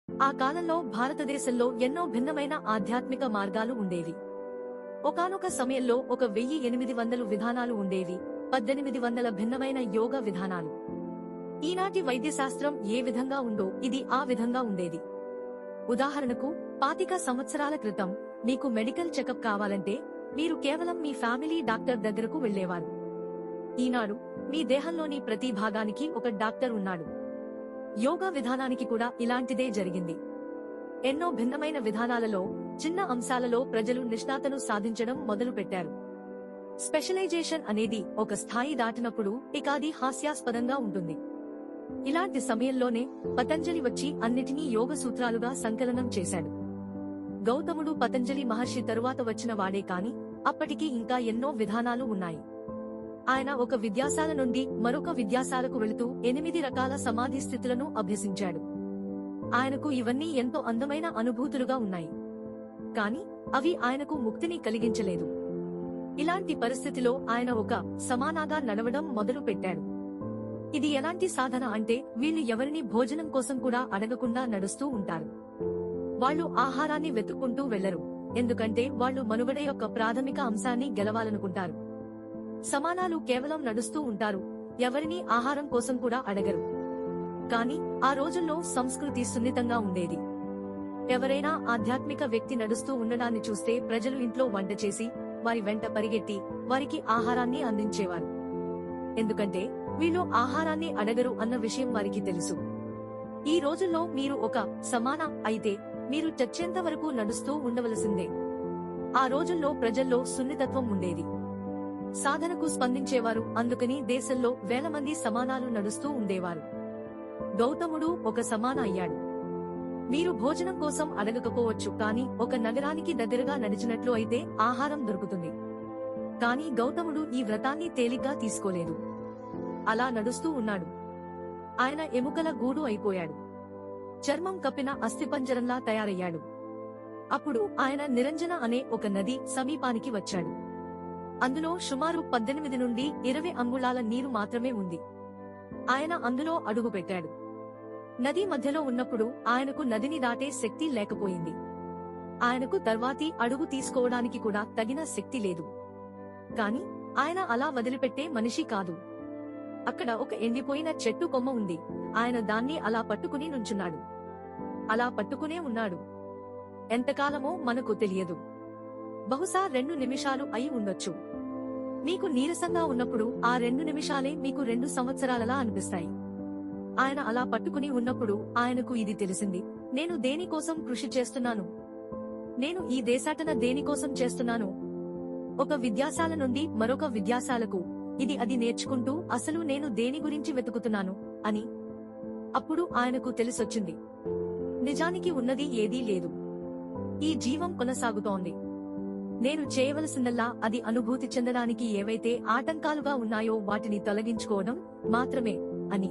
ఆ కాలంలో భారతదేశంలో ఎన్నో భిన్నమైన ఆధ్యాత్మిక మార్గాలు ఉండేవి. ఒకానొక సమయంలో 1800 విధానాలు ఉండేవి, 1800 భిన్నమైన యోగ విధానాలు. ఈనాటి వైద్యశాస్త్రం ఏ విధంగా ఉందో ఇది ఆ విధంగా ఉండేది. ఉదాహరణకు 25 సంవత్సరాల క్రితం మీకు మెడికల్ చెకప్ కావాలంటే మీరు కేవలం మీ ఫ్యామిలీ డాక్టర్ దగ్గరకు వెళ్లేవారు. ఈనాడు మీ దేహంలోని ప్రతి భాగానికి ఒక డాక్టర్ ఉన్నాడు. యోగా విధానానికి కూడా ఇలాంటిదే జరిగింది. ఎన్నో భిన్నమైన విధానాలలో చిన్న అంశాలలో ప్రజలు నిష్ణాతను సాధించడం మొదలుపెట్టారు. స్పెషలైజేషన్ అనేది ఒక స్థాయి దాటినప్పుడు ఇక అది హాస్యాస్పదంగా ఉంటుంది. ఇలాంటి సమయంలోనే పతంజలి వచ్చి అన్నిటినీ యోగ సూత్రాలుగా సంకలనం చేశాడు. గౌతముడు పతంజలి మహర్షి తరువాత వచ్చిన వాడే కాని అప్పటికి ఇంకా ఎన్నో విధానాలు ఉన్నాయి. ఆయన ఒక విద్యాశాల నుండి మరొక విద్యాశాలకు వెళుతూ 8 రకాల సమాధి స్థితులను అభ్యసించాడు. ఆయనకు ఇవన్నీ ఎంతో అందమైన అనుభూతులుగా ఉన్నాయి. కాని అవి ఆయనకు ముక్తిని కలిగించలేదు. ఇలాంటి పరిస్థితిలో ఆయన ఒక సమానాగా నడవడం మొదలు పెట్టాడు. ఇది ఎలాంటి సాధన అంటే వీళ్ళు ఎవరిని భోజనం కోసం కూడా అడగకుండా నడుస్తూ ఉంటారు. వాళ్ళు ఆహారాన్ని వెతుక్కుంటూ వెళ్లరు, ఎందుకంటే వాళ్ళు మనుగడ యొక్క ప్రాథమిక అంశాన్ని గెలవాలనుకుంటారు. సమానాలు కేవలం నడుస్తూ ఉంటారు, ఎవరినీ ఆహారం కోసం కూడా అడగరు. కాని ఆ రోజుల్లో సంస్కృతి సున్నితంగా ఉండేది. ఎవరైనా ఆధ్యాత్మిక వ్యక్తి నడుస్తూ ఉండడాన్ని చూస్తే ప్రజలు ఇంట్లో వంట చేసి వారి వెంట పరిగెట్టి వారికి ఆహారాన్ని అందించేవారు. ఎందుకంటే వీళ్ళు ఆహారాన్ని అడగరు అన్న విషయం వారికి తెలుసు. ఈ రోజుల్లో మీరు ఒక సమాన అయితే మీరు చచ్చేంత వరకు నడుస్తూ ఉండవలసిందే. ఆ రోజుల్లో ప్రజల్లో సున్నితత్వం ఉండేది, సాధనకు స్పందించేవారు. అందుకని దేశంలో వేల మంది సమానాలు నడుస్తూ ఉండేవారు. గౌతముడు ఒక సమాన అయ్యాడు. మీరు భోజనం కోసం అడగకపోవచ్చు, కాని ఒక నగరానికి దగ్గరగా నడిచినట్లు అయితే ఆహారం దొరుకుతుంది. కాని గౌతముడు ఈ వ్రతాన్ని తేలిగ్గా తీసుకోలేదు. అలా నడుస్తూ ఉన్నాడు. ఆయన ఎముకల గూడు అయిపోయాడు. చర్మం కప్పిన అస్థిపంజరంలా తయారయ్యాడు. అప్పుడు ఆయన నిరంజన అనే ఒక నది సమీపానికి వచ్చాడు. అందులో సుమారు 18 నుండి 20 అంగుళాల నీరు మాత్రమే ఉంది. ఆయన అందులో అడుగుపెట్టాడు. నది మధ్యలో ఉన్నప్పుడు ఆయనకు నదిని దాటే శక్తి లేకపోయింది. ఆయనకు తర్వాతి అడుగు తీసుకోవడానికి కూడా తగిన శక్తి లేదు. కాని ఆయన అలా వదిలిపెట్టే మనిషి కాదు. అక్కడ ఒక ఎండిపోయిన చెట్టు కొమ్మ ఉంది. ఆయన దాన్ని అలా పట్టుకుని నుంచున్నాడు. అలా పట్టుకునే ఉన్నాడు. ఎంతకాలమో మనకు తెలియదు. బహుశా 2 నిమిషాలు అయి ఉండొచ్చు. మీకు నీరసంగా ఉన్నప్పుడు ఆ 2 నిమిషాలే మీకు 2 సంవత్సరాలలా అనిపిస్తాయి. ఆయన అలా పట్టుకుని ఉన్నప్పుడు ఆయనకు ఇది తెలిసింది: నేను దేనికోసం కృషి చేస్తున్నాను? నేను ఈ దేశాటన దేనికోసం చేస్తున్నాను? ఒక విద్యాశాల నుండి మరొక విద్యాశాలకు ఇది అది నేర్చుకుంటూ అసలు నేను దేని గురించి వెతుకుతున్నాను అని. అప్పుడు ఆయనకు తెలిసొచ్చింది, నిజానికి ఉన్నది ఏదీ లేదు. ఈ జీవం కొనసాగుతోంది. నేను చేయవలసిందల్లా అది అనుభూతి చెందడానికి ఏవైతే ఆటంకాలుగా ఉన్నాయో వాటిని తొలగించుకోవడం మాత్రమే అని.